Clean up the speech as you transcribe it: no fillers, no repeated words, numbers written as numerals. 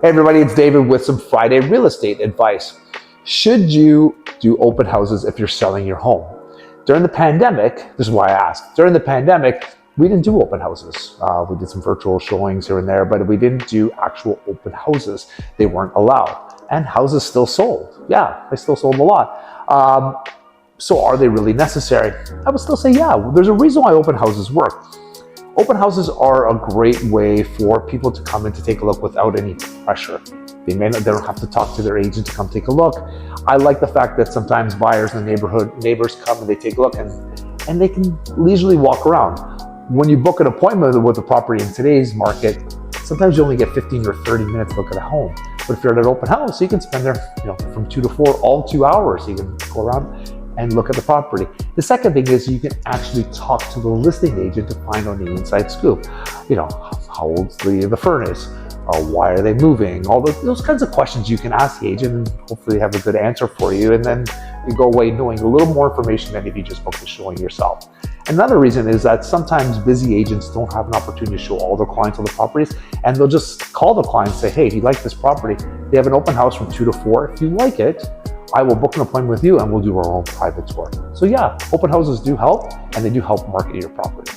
Hey everybody, it's David with some Friday real estate advice. Should you do open houses if you're selling your home? During the pandemic, this is why I asked, during the pandemic, we didn't do open houses. We did some virtual showings here and there, but we didn't do actual open houses. They weren't allowed. And houses still sold. Yeah, they still sold a lot. So are they really necessary? I would still say, yeah, there's a reason why open houses work. Open houses are a great way for people to come in to take a look without any pressure. They don't have to talk to their agent to come take a look. I like the fact that sometimes buyers in the neighbors come and they take a look and they can leisurely walk around. When you book an appointment with a property in today's market, sometimes you only get 15 or 30 minutes to look at a home. But if you're at an open house, you can spend there from 2 to 4, all 2 hours. You can go around and look at the property. The second thing is you can actually talk to the listing agent to find out the inside scoop. How old's the furnace? Why are they moving? All those kinds of questions you can ask the agent and hopefully have a good answer for you. And then you go away knowing a little more information than if you just book the showing yourself. Another reason is that sometimes busy agents don't have an opportunity to show all their clients on the properties, and they'll just call the client and say, hey, if you like this property, they have an open house from 2 to 4. If you like it, I will book an appointment with you and we'll do our own private tour. So yeah, open houses do help, and they do help market your property.